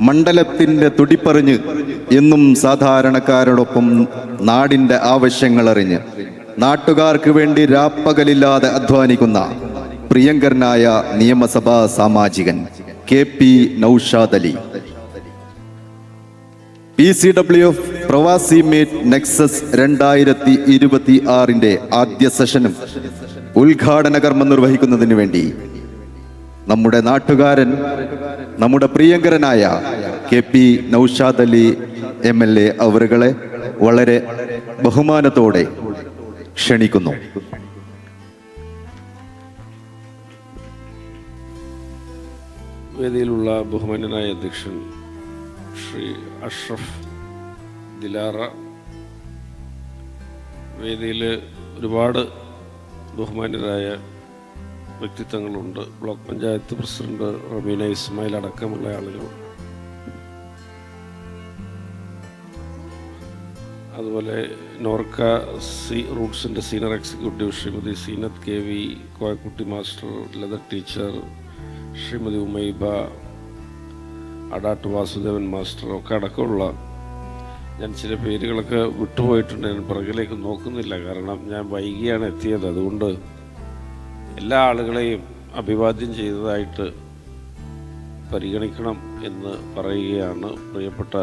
മണ്ഡലത്തിൻ്റെ തുടിപ്പറിഞ്ഞ് എന്നും സാധാരണക്കാരോടൊപ്പം നാടിൻ്റെ ആവശ്യങ്ങളറിഞ്ഞ് നാട്ടുകാർക്ക് വേണ്ടി രാപ്പകലില്ലാതെ അധ്വാനിക്കുന്ന പ്രിയങ്കരനായ നിയമസഭാ സാമാജികൻ KP നൗഷാദ് അലി. PCWF പ്രവാസി മീറ്റ് നെക്സസ് 2026 ആദ്യ സെഷനും ഉദ്ഘാടന കർമ്മം നിർവഹിക്കുന്നതിന് വേണ്ടി നമ്മുടെ നാട്ടുകാരൻ, നമ്മുടെ പ്രിയങ്കരനായ KP നൗഷാദ് അലി MLA അവരുകളെ വളരെ ബഹുമാനത്തോടെ ക്ഷണിക്കുന്നു. വേദിയിലുള്ള ബഹുമാന്യനായ അധ്യക്ഷൻ ശ്രീ അഷ്റഫ് ദിലാറ, വേദിയിൽ ഒരുപാട് ബഹുമാന്യരായ വ്യക്തിത്വങ്ങളുണ്ട്. ബ്ലോക്ക് പഞ്ചായത്ത് പ്രസിഡന്റ് റമീന ഇസ്മായിൽ അടക്കമുള്ള ആളുകൾ, അതുപോലെ നോർക്ക റൂട്ട്സിൻ്റെ senior executive Shrimati Zeenath KV, Koyakutty master, Latha teacher, Shrimati Umaiba, Adat Vasudevan master ഒക്കെ അടക്കമുള്ള, ഞാൻ ചില പേരുകളൊക്കെ വിട്ടുപോയിട്ടുണ്ട്. ഞാൻ പുറകിലേക്ക് നോക്കുന്നില്ല, കാരണം ഞാൻ വൈകിയാണ് എത്തിയത്. അതുകൊണ്ട് എല്ലാ ആളുകളെയും അഭിവാദ്യം ചെയ്തതായിട്ട് പരിഗണിക്കണം എന്ന് പറയുകയാണ്. പ്രിയപ്പെട്ട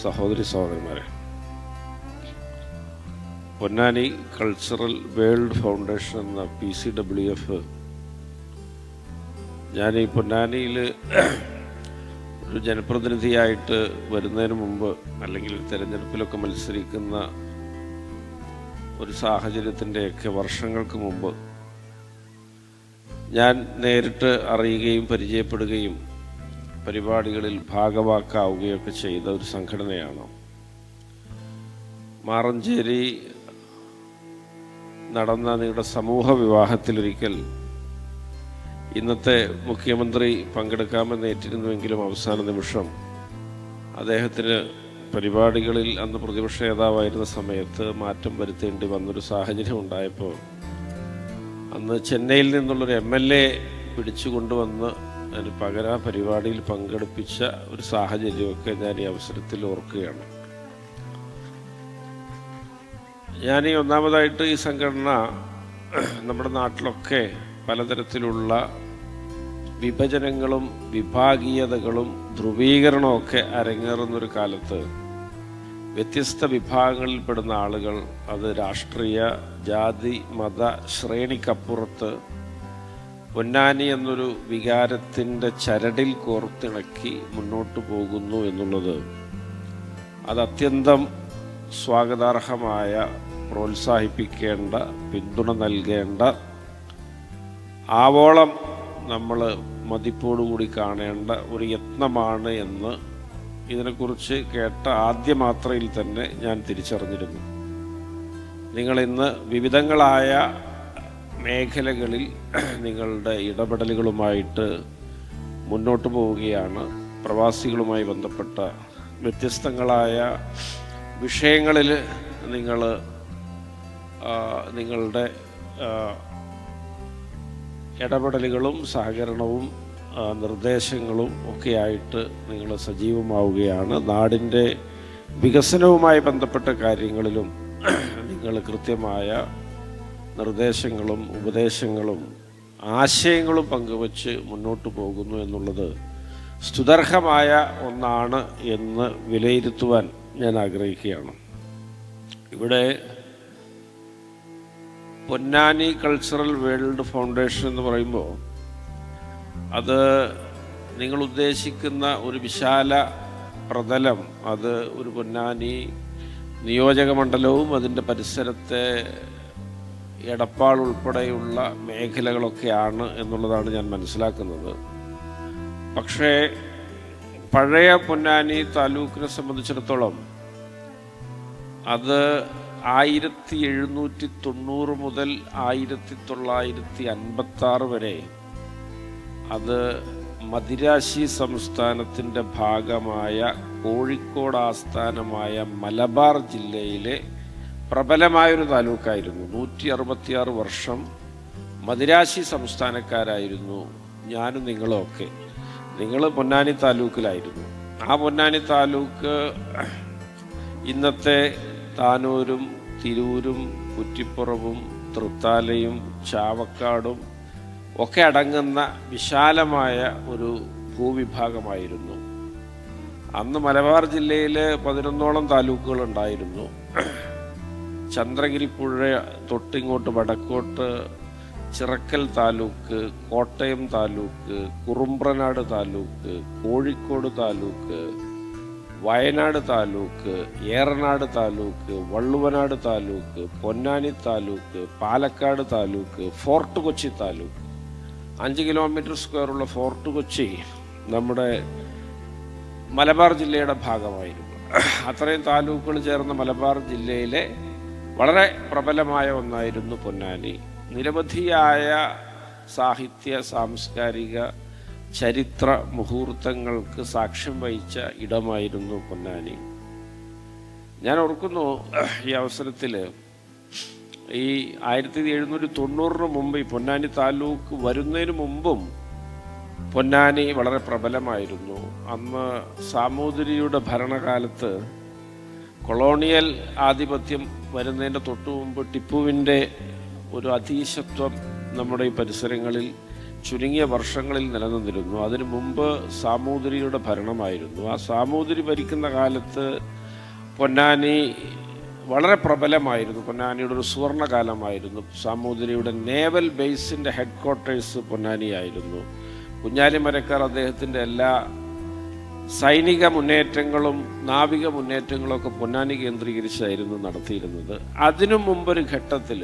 സഹോദരി സഹോദരന്മാരെ, പൊന്നാനി കൾച്ചറൽ വേൾഡ് ഫൗണ്ടേഷൻ എന്ന PCWF, ഞാൻ ഈ പൊന്നാനിയിൽ ഒരു ജനപ്രതിനിധിയായിട്ട് വരുന്നതിന് മുമ്പ്, അല്ലെങ്കിൽ തിരഞ്ഞെടുപ്പിലൊക്കെ മത്സരിക്കുന്ന ഒരു സാഹചര്യത്തിൻ്റെയൊക്കെ വർഷങ്ങൾക്ക് മുമ്പ് ഞാൻ നേരിട്ട് അറിയുകയും പരിചയപ്പെടുകയും പരിപാടികളിൽ ഭാഗവാക്കാവുകയൊക്കെ ചെയ്ത ഒരു സംഘടനയാണ്. മാറഞ്ചേരി നടന്ന നിങ്ങളുടെ സമൂഹ വിവാഹത്തിലൊരിക്കൽ ഇന്നത്തെ മുഖ്യമന്ത്രി പങ്കെടുക്കാമെന്ന് ഏറ്റിരുന്നുവെങ്കിലും അവസാന നിമിഷം അദ്ദേഹത്തിന് പരിപാടികളിൽ അന്ന് പ്രതിപക്ഷ നേതാവായിരുന്ന സമയത്ത് മാറ്റം വരുത്തേണ്ടി വന്നൊരു സാഹചര്യം ഉണ്ടായപ്പോൾ അന്ന് ചെന്നൈയിൽ നിന്നുള്ളൊരു MLA പിടിച്ചു കൊണ്ടുവന്ന് അതിന് പകരം ആ പരിപാടിയിൽ പങ്കെടുപ്പിച്ച ഒരു സാഹചര്യമൊക്കെ ഞാൻ ഈ അവസരത്തിൽ ഓർക്കുകയാണ്. ഞാൻ ഈ ഒന്നാമതായിട്ട് ഈ സംഘടന നമ്മുടെ നാട്ടിലൊക്കെ പലതരത്തിലുള്ള വിഭജനങ്ങളും വിഭാഗീയതകളും ധ്രുവീകരണമൊക്കെ അരങ്ങേറുന്നൊരു കാലത്ത് വ്യത്യസ്ത വിഭാഗങ്ങളിൽപ്പെടുന്ന ആളുകൾ, അത് രാഷ്ട്രീയ, ജാതി, മത ശ്രേണിക്കപ്പുറത്ത് പൊന്നാനി എന്നൊരു വികാരത്തിൻ്റെ ചരടിൽ കോർത്തിണക്കി മുന്നോട്ട് പോകുന്നു എന്നുള്ളത് അത് അത്യന്തം സ്വാഗതാർഹമായ, പ്രോത്സാഹിപ്പിക്കേണ്ട, പിന്തുണ നൽകേണ്ട, ആവോളം നമ്മൾ മതിപ്പോടുകൂടി കാണേണ്ട ഒരു യത്നമാണ് എന്ന് ഇതിനെക്കുറിച്ച് കേട്ട ആദ്യ മാത്രയിൽ തന്നെ ഞാൻ തിരിച്ചറിഞ്ഞിരുന്നു. നിങ്ങളിന്ന് വിവിധങ്ങളായ മേഖലകളിൽ നിങ്ങളുടെ ഇടപെടലുകളുമായിട്ട് മുന്നോട്ട് പോവുകയാണ്. പ്രവാസികളുമായി ബന്ധപ്പെട്ട വ്യത്യസ്തങ്ങളായ വിഷയങ്ങളിൽ നിങ്ങളുടെ ഇടപെടലുകളും സഹകരണവും നിർദ്ദേശങ്ങളും ഒക്കെയായിട്ട് നിങ്ങൾ സജീവമാവുകയാണ്. നാടിൻ്റെ വികസനവുമായി ബന്ധപ്പെട്ട കാര്യങ്ങളിലും നിങ്ങൾ കൃത്യമായ നിർദ്ദേശങ്ങളും ഉപദേശങ്ങളും ആശയങ്ങളും പങ്കുവച്ച് മുന്നോട്ട് പോകുന്നു എന്നുള്ളത് സ്തുത്യർഹമായ ഒന്നാണ് എന്ന് വിലയിരുത്തുവാൻ ഞാൻ ആഗ്രഹിക്കുകയാണ്. ഇവിടെ പൊന്നാനി കൾച്ചറൽ വേൾഡ് ഫൗണ്ടേഷൻ എന്ന് പറയുമ്പോൾ അത് നിങ്ങൾ ഉദ്ദേശിക്കുന്ന ഒരു വിശാല പ്രതലം, അത് ഒരു പൊന്നാനി നിയോജക മണ്ഡലവും അതിൻ്റെ പരിസരത്തെ എടപ്പാൾ ഉൾപ്പെടെയുള്ള മേഖലകളൊക്കെയാണ് എന്നുള്ളതാണ് ഞാൻ മനസ്സിലാക്കുന്നത്. പക്ഷേ പഴയ പൊന്നാനി താലൂക്കിനെ സംബന്ധിച്ചിടത്തോളം അത് 1790 മുതൽ 1956 വരെ അത് മദിരാശി സംസ്ഥാനത്തിൻ്റെ ഭാഗമായ കോഴിക്കോട് ആസ്ഥാനമായ മലബാർ ജില്ലയിലെ പ്രബലമായൊരു താലൂക്കായിരുന്നു. 166 വർഷം മദിരാശി സംസ്ഥാനക്കാരായിരുന്നു ഞാനും നിങ്ങളുമൊക്കെ. നിങ്ങൾ പൊന്നാനി താലൂക്കിലായിരുന്നു. ആ പൊന്നാനി താലൂക്ക് ഇന്നത്തെ താനൂരും തിരൂരും കുറ്റിപ്പുറവും തൃത്താലയും ചാവക്കാടും ഒക്കെ അടങ്ങുന്ന വിശാലമായ ഒരു ഭൂവിഭാഗമായിരുന്നു. അന്ന് മലബാർ ജില്ലയിൽ 11ഓളം താലൂക്കുകൾ ഉണ്ടായിരുന്നു. ചന്ദ്രഗിരി പുഴ തൊട്ടിങ്ങോട്ട് വടക്കോട്ട് ചിറക്കൽ താലൂക്ക്, കോട്ടയം താലൂക്ക്, കുറുമ്പ്രനാട് താലൂക്ക്, കോഴിക്കോട് താലൂക്ക്, വയനാട് താലൂക്ക്, ഏറനാട് താലൂക്ക്, വള്ളുവനാട് താലൂക്ക്, പൊന്നാനി താലൂക്ക്, പാലക്കാട് താലൂക്ക്, ഫോർട്ട് കൊച്ചി താലൂക്ക്. 5 കിലോമീറ്റർ സ്ക്വയറുള്ള ഫോർട്ട് കൊച്ചി നമ്മുടെ മലബാർ ജില്ലയുടെ ഭാഗമായിരുന്നു. അത്രയും താലൂക്കുകൾ ചേർന്ന മലബാർ ജില്ലയിലെ വളരെ പ്രബലമായ ഒന്നായിരുന്നു പൊന്നാനി. നിരവധിയായ സാഹിത്യ, സാംസ്കാരിക, ചരിത്ര മുഹൂർത്തങ്ങൾക്ക് സാക്ഷ്യം വഹിച്ച ഇടമായിരുന്നു പൊന്നാനി. ഞാൻ ഓർക്കുന്നു ഈ അവസരത്തിൽ ഈ 1790 മുമ്പ് ഈ പൊന്നാനി താലൂക്ക് വരുന്നതിന് മുമ്പും പൊന്നാനി വളരെ പ്രബലമായിരുന്നു. അന്ന് സാമൂതിരിയുടെ ഭരണകാലത്ത് കൊളോണിയൽ ആധിപത്യം വരുന്നതിൻ്റെ തൊട്ടു മുമ്പ് ടിപ്പുവിൻ്റെ ഒരു അധീശത്വം നമ്മുടെ ഈ പരിസരങ്ങളിൽ ചുരുങ്ങിയ വർഷങ്ങളിൽ നിലനിന്നിരുന്നു. അതിനു മുമ്പ് സാമൂതിരിയുടെ ഭരണമായിരുന്നു. ആ സാമൂതിരി ഭരിക്കുന്ന കാലത്ത് പൊന്നാനി വളരെ പ്രബലമായിരുന്നു. പൊന്നാനിയുടെ ഒരു സുവർണകാലമായിരുന്നു. സാമൂതിരിയുടെ നേവൽ ബേസിൻ്റെ ഹെഡ് ക്വാർട്ടേഴ്സ് പൊന്നാനിയായിരുന്നു. കുഞ്ഞാലിമരക്കാർ അദ്ദേഹത്തിൻ്റെ എല്ലാ സൈനിക മുന്നേറ്റങ്ങളും നാവിക മുന്നേറ്റങ്ങളും ഒക്കെ പൊന്നാനി കേന്ദ്രീകരിച്ചായിരുന്നു നടത്തിയിരുന്നത്. അതിനു മുമ്പൊരു ഘട്ടത്തിൽ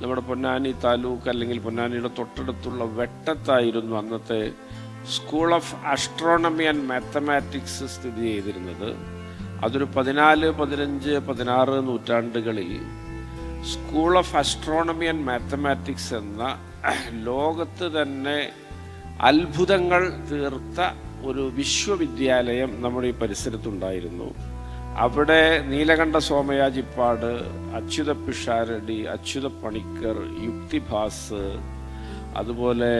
നമ്മുടെ പൊന്നാനി താലൂക്ക് അല്ലെങ്കിൽ പൊന്നാനിയുടെ തൊട്ടടുത്തുള്ള വെട്ടത്തായിരുന്നു അന്നത്തെ school of astronomy and mathematics സ്ഥിതി ചെയ്തിരുന്നത്. അതൊരു 14, 15, 16 നൂറ്റാണ്ടുകളിൽ school of astronomy and mathematics എന്ന ലോകത്ത് തന്നെ അത്ഭുതങ്ങൾ തീർത്ത ഒരു വിശ്വവിദ്യാലയം നമ്മുടെ ഈ പരിസരത്തുണ്ടായിരുന്നു. അവിടെ നീലകണ്ഠ സോമയാജിപ്പാട്, അച്യുത പിഷാരടി, അച്യുത പണിക്കർ, യുക്തിഭാസ്, അതുപോലെ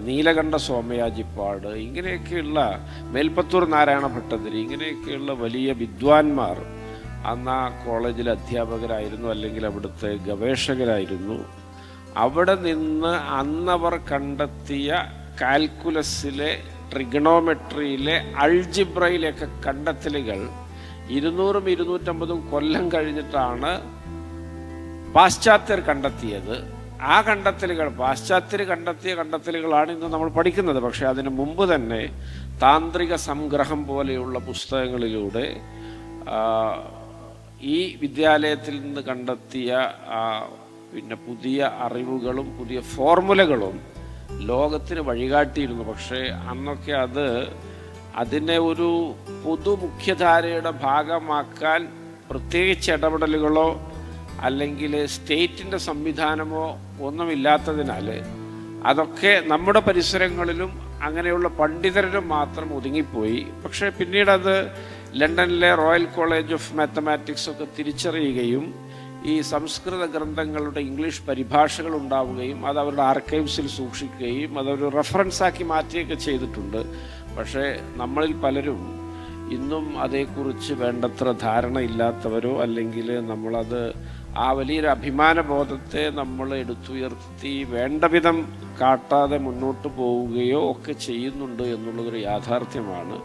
നീലകണ്ഠ സോമയാജിപ്പാട്, ഇങ്ങനെയൊക്കെയുള്ള മേൽപ്പത്തൂർ നാരായണ ഭട്ടതിരി, ഇങ്ങനെയൊക്കെയുള്ള വലിയ വിദ്വാൻമാർ അന്ന് ആ കോളേജിലെ അധ്യാപകരായിരുന്നു, അല്ലെങ്കിൽ അവിടുത്തെ ഗവേഷകരായിരുന്നു. അവിടെ നിന്ന് അന്നവർ കണ്ടെത്തിയ കാൽക്കുലസിലെ, ട്രിഗണോമെട്രിയിലെ, അൾജിബ്രയിലെയൊക്കെ കണ്ടെത്തലുകൾ 200, 250 കൊല്ലം കഴിഞ്ഞിട്ടാണ് പാശ്ചാത്യർ കണ്ടെത്തിയത്. ആ കണ്ടെത്തലുകൾ, പാശ്ചാത്യർ കണ്ടെത്തിയ കണ്ടെത്തലുകളാണ് ഇന്ന് നമ്മൾ പഠിക്കുന്നത്. പക്ഷെ അതിനു മുമ്പ് തന്നെ താന്ത്രിക സംഗ്രഹം പോലെയുള്ള പുസ്തകങ്ങളിലൂടെ ഈ വിദ്യാലയത്തിൽ നിന്ന് കണ്ടെത്തിയ പിന്നെ പുതിയ അറിവുകളും പുതിയ ഫോർമുലകളും ലോകത്തിന് വഴികാട്ടിയിരുന്നു. പക്ഷേ അന്നൊക്കെ അതിനെ ഒരു പൊതുമുഖ്യധാരയുടെ ഭാഗമാക്കാൻ പ്രത്യേകിച്ച് ഇടപെടലുകളോ അല്ലെങ്കിൽ സ്റ്റേറ്റിൻ്റെ സംവിധാനമോ ഒന്നുമില്ലാത്തതിനാൽ അതൊക്കെ നമ്മുടെ പരിസരങ്ങളിലും അങ്ങനെയുള്ള പണ്ഡിതരിലും മാത്രം ഒതുങ്ങിപ്പോയി. പക്ഷേ പിന്നീടത് ലണ്ടനിലെ റോയൽ കോളേജ് ഓഫ് മാത്തമാറ്റിക്സ് ഒക്കെ തിരിച്ചറിയുകയും ഈ സംസ്കൃത ഗ്രന്ഥങ്ങളുടെ ഇംഗ്ലീഷ് പരിഭാഷകൾ ഉണ്ടാവുകയും അത് അവരുടെ ആർക്കൈവ്സിൽ സൂക്ഷിക്കുകയും അതൊരു റെഫറൻസാക്കി മാറ്റുകയൊക്കെ ചെയ്തിട്ടുണ്ട്. പക്ഷേ നമ്മളിൽ പലരും ഇന്നും അതേക്കുറിച്ച് വേണ്ടത്ര ധാരണയില്ലാത്തവരോ അല്ലെങ്കിൽ നമ്മളത് ആ വലിയൊരു അഭിമാനബോധത്തെ നമ്മൾ എടുത്തുയർത്തി വേണ്ട വിധം കാട്ടാതെ മുന്നോട്ട് പോവുകയോ ഒക്കെ ചെയ്യുന്നുണ്ട് എന്നുള്ളതൊരു യാഥാർത്ഥ്യമാണ്.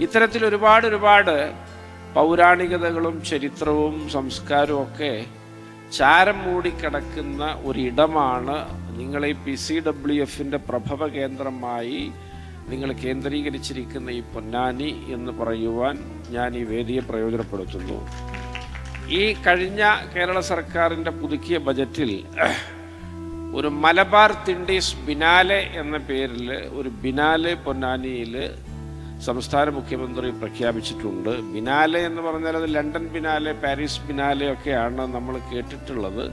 ഇത്തരത്തിൽ ഒരുപാട് പൗരാണികതകളും ചരിത്രവും സംസ്കാരവും ഒക്കെ ചാരം മൂടിക്കിടക്കുന്ന ഒരിടമാണ് നിങ്ങളെ PCWF-ൻ്റെ പ്രഭവ കേന്ദ്രമായി നിങ്ങൾ കേന്ദ്രീകരിച്ചിരിക്കുന്ന ഈ പൊന്നാനി എന്ന് പറയുവാൻ ഞാൻ ഈ വേദിയെ പ്രയോജനപ്പെടുത്തുന്നു. ഈ കഴിഞ്ഞ കേരള സർക്കാരിൻ്റെ പുതുക്കിയ ബജറ്റിൽ ഒരു മലബാർ തിണ്ടീസ് ബിനാലെ എന്ന പേരിൽ ഒരു ബിനാലെ പൊന്നാനിയിൽ സംസ്ഥാന മുഖ്യമന്ത്രി പ്രഖ്യാപിച്ചിട്ടുണ്ട്. ബിനാലെ എന്ന് പറഞ്ഞാൽ അത് ലണ്ടൻ ബിനാലെ, പാരീസ് ബിനാലെ ഒക്കെയാണ് നമ്മൾ കേട്ടിട്ടുള്ളത്.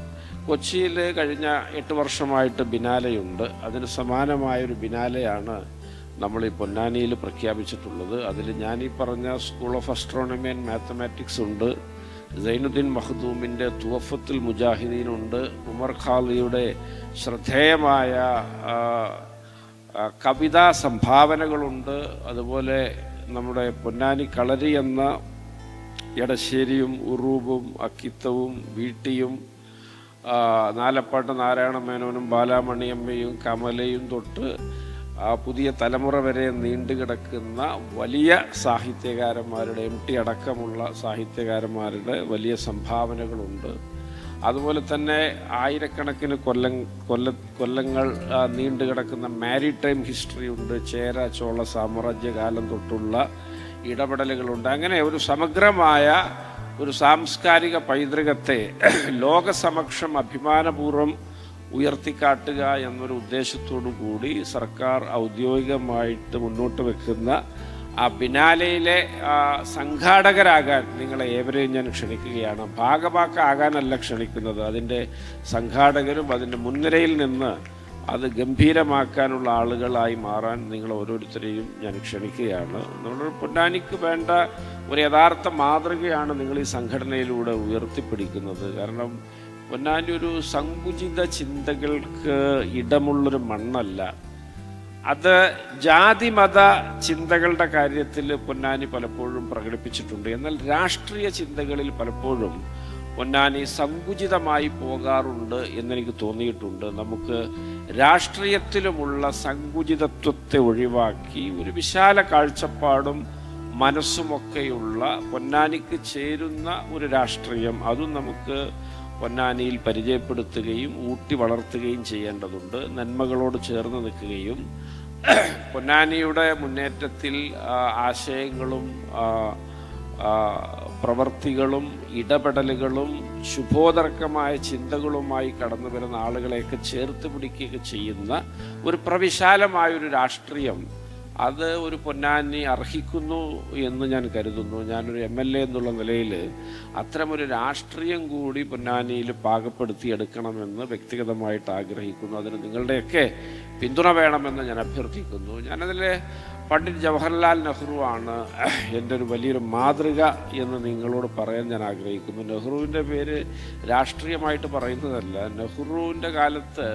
കൊച്ചിയിൽ കഴിഞ്ഞ 8 വർഷമായിട്ട് ബിനാലെയുണ്ട്. അതിന് സമാനമായൊരു ബിനാലെയാണ് നമ്മൾ ഈ പൊന്നാനിയിൽ പ്രഖ്യാപിച്ചിട്ടുള്ളത്. അതിൽ ഞാനീ പറഞ്ഞ school of astronomy and mathematics ഉണ്ട്, സൈനുദ്ദീൻ മഖ്ദൂമിൻ്റെ തുവഫത്തുൽ മുജാഹിദീനുണ്ട്, ഉമർ ഖാലിയുടെ ശ്രദ്ധേയമായ കവിതാ സംഭാവനകളുണ്ട്. അതുപോലെ നമ്മുടെ പൊന്നാനി കളരി എന്ന എടശ്ശേരിയും ഉറൂബും അക്കിത്തവും വീട്ടിയും നാലപ്പാട്ട് നാരായണ മേനോനും ബാലാമണിയമ്മയും കമലയും തൊട്ട് പുതിയ തലമുറ വരെ നീണ്ടുകിടക്കുന്ന വലിയ സാഹിത്യകാരന്മാരുടെ MT അടക്കമുള്ള സാഹിത്യകാരന്മാരുടെ വലിയ സംഭാവനകളുണ്ട്. അതുപോലെ തന്നെ ആയിരക്കണക്കിന് കൊല്ലങ്ങൾ നീണ്ടുകിടക്കുന്ന മാരിടൈം ഹിസ്റ്ററി ഉണ്ട്. ചേര ചോള സാമ്രാജ്യകാലം തൊട്ടുള്ള ഇടപെടലുകളുണ്ട്. അങ്ങനെ ഒരു സമഗ്രമായ ഒരു സാംസ്കാരിക പൈതൃകത്തെ ലോകസമക്ഷം അഭിമാനപൂർവ്വം ഉയർത്തിക്കാട്ടുക എന്നൊരു ഉദ്ദേശത്തോടു കൂടി സർക്കാർ ഔദ്യോഗികമായിട്ട് മുന്നോട്ട് വെക്കുന്ന ആ ബിനാലയിലെ സംഘാടകരാകാൻ നിങ്ങളെ ഏവരെയും ഞാൻ ക്ഷണിക്കുകയാണ്. ഭാഗഭാക്കാകാനല്ല ക്ഷണിക്കുന്നത്, അതിൻ്റെ സംഘാടകരും അതിൻ്റെ മുൻനിരയിൽ നിന്ന് അത് ഗംഭീരമാക്കാനുള്ള ആളുകളായി മാറാൻ നിങ്ങൾ ഓരോരുത്തരെയും ഞാൻ ക്ഷണിക്കുകയാണ്. നമ്മുടെ പൊന്നാനിക്ക് വേണ്ട ഒരു യഥാർത്ഥ മാതൃകയാണ് നിങ്ങൾ ഈ സംഘടനയിലൂടെ ഉയർത്തിപ്പിടിക്കുന്നത്. കാരണം പൊന്നാനി ഒരു സങ്കുചിത ചിന്തകൾക്ക് ഇടമുള്ളൊരു മണ്ണല്ല. അത് ജാതി മത ചിന്തകളുടെ കാര്യത്തിൽ പൊന്നാനി പലപ്പോഴും പ്രകടിപ്പിച്ചിട്ടുണ്ട്. എന്നാൽ രാഷ്ട്രീയ ചിന്തകളിൽ പലപ്പോഴും പൊന്നാനി സങ്കുചിതമായി പോകാറുണ്ട് എന്നെനിക്ക് തോന്നിയിട്ടുണ്ട്. നമുക്ക് രാഷ്ട്രീയത്തിലുമുള്ള സങ്കുചിതത്വത്തെ ഒഴിവാക്കി ഒരു വിശാല കാഴ്ചപ്പാടും മനസ്സുമൊക്കെയുള്ള പൊന്നാനിക്ക് ചേരുന്ന ഒരു രാഷ്ട്രീയം, അതും നമുക്ക് പൊന്നാനിയിൽ പരിചയപ്പെടുത്തുകയും ഊട്ടി വളർത്തുകയും ചെയ്യേണ്ടതുണ്ട്. നന്മകളോട് ചേർന്ന് നിൽക്കുകയും പൊന്നാനിയുടെ മുന്നേറ്റത്തിൽ ആശയങ്ങളും പ്രവർത്തികളും ഇടപെടലുകളും ശുഭോദർക്കമായ ചിന്തകളുമായി കടന്നു വരുന്ന ആളുകളെയൊക്കെ ചേർത്ത് പിടിക്കുകയൊക്കെ ചെയ്യുന്ന ഒരു പ്രവിശാലമായൊരു രാഷ്ട്രീയം അത് ഒരു പൊന്നാനി അർഹിക്കുന്നു എന്ന് ഞാൻ കരുതുന്നു. ഞാനൊരു MLA എന്നുള്ള നിലയിൽ അത്തരമൊരു രാഷ്ട്രീയം കൂടി പൊന്നാനിയിൽ പാകപ്പെടുത്തിയെടുക്കണമെന്ന് വ്യക്തിഗതമായിട്ട് ആഗ്രഹിക്കുന്നു. അതിന് നിങ്ങളുടെയൊക്കെ പിന്തുണ വേണമെന്ന് ഞാൻ അഭ്യർത്ഥിക്കുന്നു. ഞാനതിൽ പണ്ഡിറ്റ് ജവഹർലാൽ നെഹ്റു ആണ് എൻ്റെ ഒരു വലിയൊരു മാതൃക എന്ന് നിങ്ങളോട് പറയാൻ ഞാൻ ആഗ്രഹിക്കുന്നു. നെഹ്റുവിൻ്റെ പേര് രാഷ്ട്രീയമായിട്ട് പറയുന്നതല്ല. നെഹ്റുവിൻ്റെ കാലത്ത്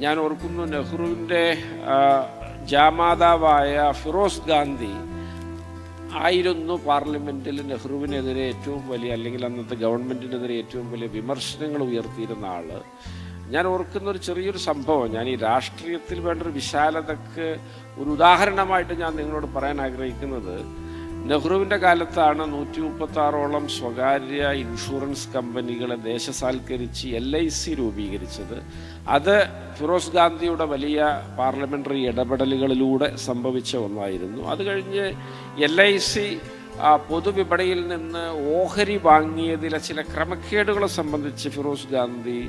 ഞാൻ ഓർക്കുന്നു, നെഹ്റുവിൻ്റെ ജാമാതാവായ ഫിറോസ് ഗാന്ധി ആയിരുന്നു പാർലമെൻറ്റിൽ നെഹ്റുവിനെതിരെ ഏറ്റവും വലിയ, അല്ലെങ്കിൽ അന്നത്തെ ഗവൺമെൻറ്റിനെതിരെ ഏറ്റവും വലിയ വിമർശനങ്ങൾ ഉയർത്തിയിരുന്ന ആൾ. ഞാൻ ഓർക്കുന്ന ഒരു ചെറിയൊരു സംഭവം, ഞാൻ ഈ രാഷ്ട്രീയത്തിൽ വേണ്ടൊരു വിശാലതക്ക് ഒരു ഉദാഹരണമായിട്ട് ഞാൻ നിങ്ങളോട് പറയാൻ ആഗ്രഹിക്കുന്നത്, നെഹ്റുവിൻ്റെ കാലത്താണ് 136ഓളം സ്വകാര്യ ഇൻഷുറൻസ് കമ്പനികളെ ദേശസാൽക്കരിച്ച് LIC രൂപീകരിച്ചത്. അത് ഫിറോസ് ഗാന്ധിയുടെ വലിയ പാർലമെൻ്ററി ഇടപെടലുകളിലൂടെ സംഭവിച്ച ഒന്നായിരുന്നു. അത് കഴിഞ്ഞ് LIC പൊതുവിപണിയിൽ നിന്ന് ഓഹരി വാങ്ങിയതിലെ ചില ക്രമക്കേടുകളെ സംബന്ധിച്ച് ഫിറോസ് ഗാന്ധി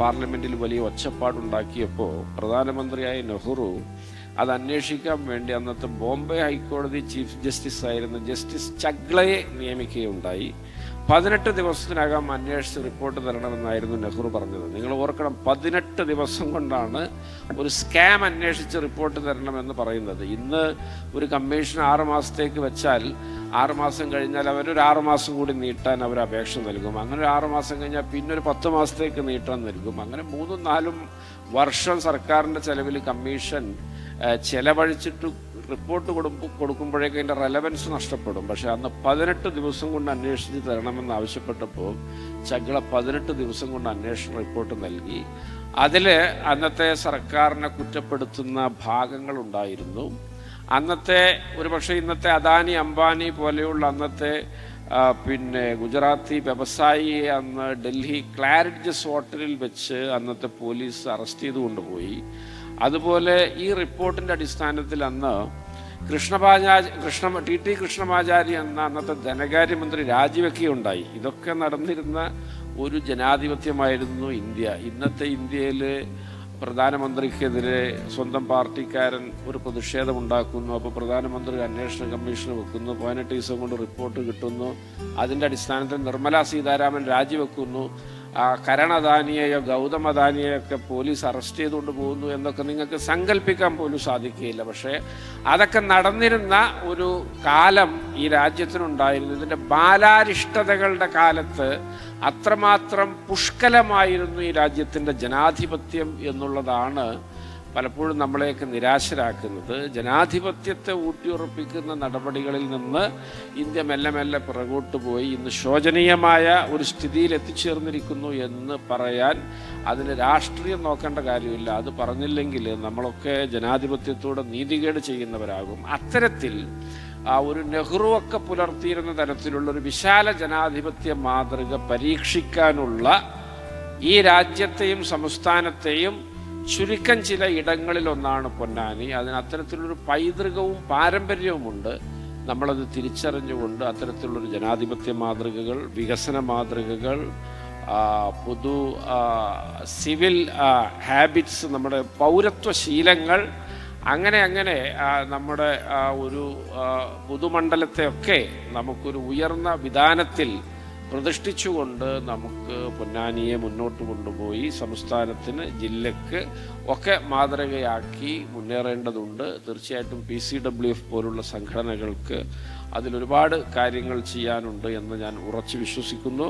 പാർലമെൻറ്റിൽ വലിയ ഒച്ചപ്പാടുണ്ടാക്കിയപ്പോൾ പ്രധാനമന്ത്രിയായ നെഹ്റു അത് അന്വേഷിക്കാൻ വേണ്ടി അന്നത്തെ ബോംബെ ഹൈക്കോടതി ചീഫ് ജസ്റ്റിസ് ആയിരുന്ന ജസ്റ്റിസ് ചഗ്ലയെ നിയമിക്കുകയുണ്ടായി. 18 ദിവസത്തിനകം അന്വേഷിച്ച് റിപ്പോർട്ട് തരണമെന്നായിരുന്നു നെഹ്റു പറഞ്ഞത്. നിങ്ങൾ ഓർക്കണം, 18 ദിവസം കൊണ്ടാണ് ഒരു സ്കാം അന്വേഷിച്ച് റിപ്പോർട്ട് തരണമെന്ന് പറയുന്നത്. ഇന്ന് ഒരു കമ്മീഷൻ 6 മാസത്തേക്ക് വെച്ചാൽ 6 മാസം കഴിഞ്ഞാൽ അവരൊരു 6 മാസം കൂടി നീട്ടാൻ അവർ അപേക്ഷ നൽകും. അങ്ങനെ ഒരു 6 മാസം കഴിഞ്ഞാൽ പിന്നൊരു 10 മാസത്തേക്ക് നീട്ടാൻ നൽകും. അങ്ങനെ 3-4 വർഷം സർക്കാരിൻ്റെ ചെലവിൽ കമ്മീഷൻ ചെലവഴിച്ചിട്ട് റിപ്പോർട്ട് കൊടുക്കുമ്പോഴേക്കും അതിൻ്റെ റെലവൻസ് നഷ്ടപ്പെടും. പക്ഷേ അന്ന് 18 ദിവസം കൊണ്ട് അന്വേഷിച്ച് തരണമെന്ന് ആവശ്യപ്പെട്ടപ്പോൾ ചഗ്ല 18 ദിവസം കൊണ്ട് അന്വേഷണ റിപ്പോർട്ട് നൽകി. അതിൽ അന്നത്തെ സർക്കാരിനെ കുറ്റപ്പെടുത്തുന്ന ഭാഗങ്ങളുണ്ടായിരുന്നു. അന്നത്തെ ഒരുപക്ഷെ ഇന്നത്തെ അദാനി അംബാനി പോലെയുള്ള അന്നത്തെ ഗുജറാത്തി വ്യവസായിയെ അന്ന് ഡൽഹി ക്ലാരിഡ്ജസ് ഹോട്ടലിൽ വെച്ച് അന്നത്തെ പോലീസ് അറസ്റ്റ് ചെയ്ത് കൊണ്ടുപോയി. അതുപോലെ ഈ റിപ്പോർട്ടിൻ്റെ അടിസ്ഥാനത്തിൽ അന്ന് ടി കൃഷ്ണമാചാരി എന്ന അന്നത്തെ ധനകാര്യമന്ത്രി രാജിവെക്കുകയുണ്ടായി. ഇതൊക്കെ നടന്നിരുന്ന ഒരു ജനാധിപത്യമായിരുന്നു ഇന്ത്യ. ഇന്നത്തെ ഇന്ത്യയിൽ പ്രധാനമന്ത്രിക്കെതിരെ സ്വന്തം പാർട്ടിക്കാരൻ ഒരു പ്രതിഷേധമുണ്ടാക്കുന്നു, അപ്പോൾ പ്രധാനമന്ത്രി അന്വേഷണ കമ്മീഷൻ വെക്കുന്നു, 18 ദിവസം കൊണ്ട് റിപ്പോർട്ട് കിട്ടുന്നു. അതിൻ്റെ അടിസ്ഥാനത്തിൽ നിർമ്മലാ സീതാരാമൻ രാജിവെക്കുന്നു. കരൺ അദാനിയെയോ ഗൗതം അദാനിയെയൊക്കെ പോലീസ് അറസ്റ്റ് ചെയ്തുകൊണ്ട് പോകുന്നു എന്നൊക്കെ നിങ്ങൾക്ക് സങ്കല്പിക്കാൻ പോലും സാധിക്കുകയില്ല. പക്ഷേ അതൊക്കെ നടന്നിരുന്ന ഒരു കാലം ഈ രാജ്യത്തിനുണ്ടായിരുന്നു. ഇതിൻ്റെ ബാലാരിഷ്ടതകളുടെ കാലത്ത് അത്രമാത്രം പുഷ്കലമായിരുന്നു ഈ രാജ്യത്തിൻ്റെ ജനാധിപത്യം എന്നുള്ളതാണ് പലപ്പോഴും നമ്മളെയൊക്കെ നിരാശരാക്കുന്നത്. ജനാധിപത്യത്തെ ഊട്ടിയുറപ്പിക്കുന്ന നടപടികളിൽ നിന്ന് ഇന്ത്യ മെല്ലെ മെല്ലെ പിറകോട്ട് പോയി ഇന്ന് ശോചനീയമായ ഒരു സ്ഥിതിയിൽ എത്തിച്ചേർന്നിരിക്കുന്നു എന്ന് പറയാൻ അതിന് രാഷ്ട്രീയം നോക്കേണ്ട കാര്യമില്ല. അത് പറഞ്ഞില്ലെങ്കിൽ നമ്മളൊക്കെ ജനാധിപത്യത്തോടെ നീതികേട് ചെയ്യുന്നവരാകും. അത്തരത്തിൽ ഒരു നെഹ്റുവൊക്കെ പുലർത്തിയിരുന്ന തരത്തിലുള്ളൊരു വിശാല ജനാധിപത്യ മാതൃക പരീക്ഷിക്കാനുള്ള ഈ രാജ്യത്തെയും സംസ്ഥാനത്തെയും ചുരുക്കം ചില ഇടങ്ങളിലൊന്നാണ് പൊന്നാനി. അതിന് അത്തരത്തിലുള്ളൊരു പൈതൃകവും പാരമ്പര്യവുമുണ്ട്. നമ്മളത് തിരിച്ചറിഞ്ഞുകൊണ്ട് അത്തരത്തിലുള്ളൊരു ജനാധിപത്യ മാതൃകകൾ, വികസന മാതൃകകൾ, പൊതു സിവിൽ ഹാബിറ്റ്സ്, നമ്മുടെ പൗരത്വ ശീലങ്ങൾ, അങ്ങനെ നമ്മുടെ ഒരു പൊതുമണ്ഡലത്തെയൊക്കെ നമുക്കൊരു ഉയർന്ന വിധാനത്തിൽ പ്രതിഷ്ഠിച്ചുകൊണ്ട് നമുക്ക് പൊന്നാനിയെ മുന്നോട്ട് കൊണ്ടുപോയി സംസ്ഥാനത്തിന്, ജില്ലയ്ക്ക് ഒക്കെ മാതൃകയാക്കി മുന്നേറേണ്ടതുണ്ട്. തീർച്ചയായിട്ടും PCWF പോലുള്ള സംഘടനകൾക്ക് അതിലൊരുപാട് കാര്യങ്ങൾ ചെയ്യാനുണ്ട് എന്ന് ഞാൻ ഉറച്ചു വിശ്വസിക്കുന്നു.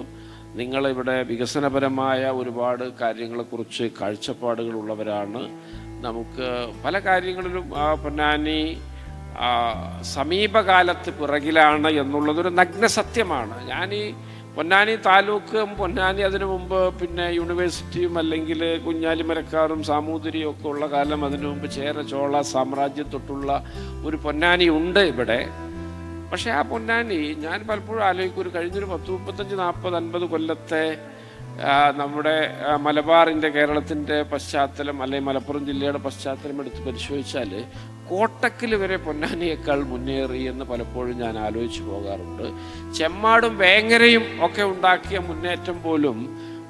നിങ്ങളിവിടെ വികസനപരമായ ഒരുപാട് കാര്യങ്ങളെക്കുറിച്ച് കാഴ്ചപ്പാടുകളുള്ളവരാണ്. നമുക്ക് പല കാര്യങ്ങളിലും പൊന്നാനി സമീപകാലത്ത് പിറകിലാണ് എന്നുള്ളതൊരു നഗ്നസത്യമാണ്. ഞാനീ പൊന്നാനി താലൂക്കും പൊന്നാനി അതിനു മുമ്പ് പിന്നെ യൂണിവേഴ്സിറ്റിയും അല്ലെങ്കിൽ കുഞ്ഞാലിമരക്കാറും സാമൂതിരിയും ഒക്കെ ഉള്ള കാലം, അതിനു മുമ്പ് ചേര ചോള സാമ്രാജ്യം തൊട്ടുള്ള ഒരു പൊന്നാനി ഉണ്ട് ഇവിടെ. പക്ഷെ ആ പൊന്നാനി ഞാൻ പലപ്പോഴും ആലോചിക്കും, ഒരു കഴിഞ്ഞൊരു 10, 35, 40, 50 കൊല്ലത്തെ നമ്മുടെ മലബാറിൻ്റെ, കേരളത്തിൻ്റെ പശ്ചാത്തലം അല്ലെങ്കിൽ മലപ്പുറം ജില്ലയുടെ പശ്ചാത്തലം എടുത്ത് പരിശോധിച്ചാൽ കോട്ടക്കൽ വരെ പൊന്നാനിയേക്കാൾ മുന്നേറി എന്ന് പലപ്പോഴും ഞാൻ ആലോചിച്ച് പോകാറുണ്ട്. ചെമ്മാടും വേങ്ങരയും ഒക്കെ ഉണ്ടാക്കിയ മുന്നേറ്റം പോലും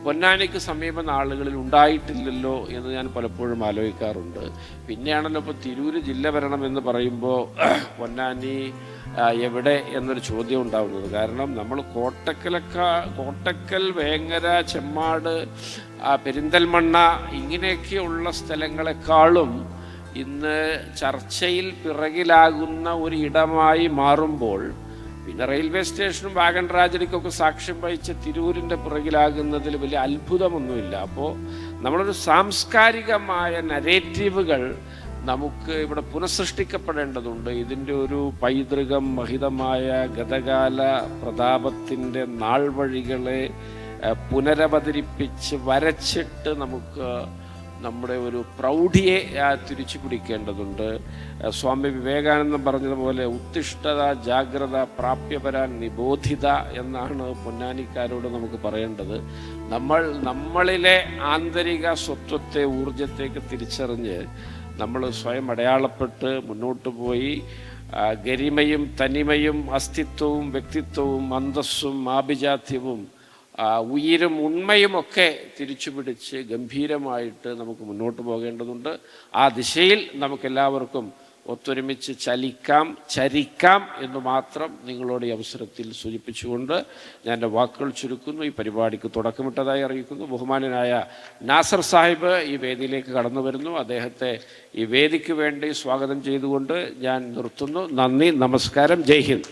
പൊന്നാനിക്ക് സമീപ നാളുകളിൽ ഉണ്ടായിട്ടില്ലല്ലോ എന്ന് ഞാൻ പലപ്പോഴും ആലോചിക്കാറുണ്ട്. പിന്നെയാണല്ലോ ഇപ്പോൾ തിരൂര് ജില്ല വരണം എന്ന് പറയുമ്പോൾ പൊന്നാനി എവിടെ എന്നൊരു ചോദ്യം ഉണ്ടാവുന്നത്. കാരണം നമ്മൾ കോട്ടക്കൽ, വേങ്ങര, ചെമ്മാട്, പെരിന്തൽമണ്ണ ഇങ്ങനെയൊക്കെയുള്ള സ്ഥലങ്ങളെക്കാളും ഇന്ന് ചർച്ചയിൽ പിറകിലാകുന്ന ഒരു ഇടമായി മാറുമ്പോൾ, പിന്നെ റെയിൽവേ സ്റ്റേഷനും വാഗൺ ട്രാജഡിക്കൊക്കെ സാക്ഷ്യം വഹിച്ച തിരൂരിൻ്റെ പിറകിലാകുന്നതിൽ വലിയ അത്ഭുതമൊന്നുമില്ല. അപ്പോൾ നമ്മളൊരു സാംസ്കാരികമായ നരേറ്റീവുകൾ നമുക്ക് ഇവിടെ പുനഃസൃഷ്ടിക്കപ്പെടേണ്ടതുണ്ട്. ഇതിൻ്റെ ഒരു പൈതൃകം, മഹിതമായ ഗതകാല പ്രതാപത്തിൻ്റെ നാൾവഴികളെ പുനരവതരിപ്പിച്ച് വരച്ചിട്ട് നമുക്ക് നമ്മുടെ ഒരു പ്രൗഢിയെ തിരിച്ചു പിടിക്കേണ്ടതുണ്ട്. സ്വാമി വിവേകാനന്ദൻ പറഞ്ഞതുപോലെ ഉത്തിഷ്ഠത, ജാഗ്രത, പ്രാപ്യപരാൻ, നിബോധിത എന്നാണ് പൊന്നാനിക്കാരോട് നമുക്ക് പറയേണ്ടത്. നമ്മളിലെ ആന്തരിക സ്വത്വത്തെ, ഊർജത്തേക്ക് തിരിച്ചറിഞ്ഞ് നമ്മൾ സ്വയം അടയാളപ്പെട്ട് മുന്നോട്ട് പോയി ഗരിമയും തനിമയും അസ്തിത്വവും വ്യക്തിത്വവും അന്തസ്സും ആഭിജാത്യവും ഉയിരും ഉണ്മയുമൊക്കെ തിരിച്ചു പിടിച്ച് ഗംഭീരമായിട്ട് നമുക്ക് മുന്നോട്ട് പോകേണ്ടതുണ്ട്. ആ ദിശയിൽ നമുക്കെല്ലാവർക്കും ഒത്തൊരുമിച്ച് ചരിക്കാം എന്ന് മാത്രം നിങ്ങളോട് ഈ അവസരത്തിൽ സൂചിപ്പിച്ചുകൊണ്ട് ഞാൻ എൻ്റെ വാക്കുകൾ ചുരുക്കുന്നു. ഈ പരിപാടിക്ക് തുടക്കമിട്ടതായി അറിയിക്കുന്നു. ബഹുമാനനായ നാസർ സാഹിബ് ഈ വേദിയിലേക്ക് കടന്നു വരുന്നു. അദ്ദേഹത്തെ ഈ വേദിക്ക് വേണ്ടി സ്വാഗതം ചെയ്തുകൊണ്ട് ഞാൻ നിർത്തുന്നു. നന്ദി, നമസ്കാരം, ജയ് ഹിന്ദ്.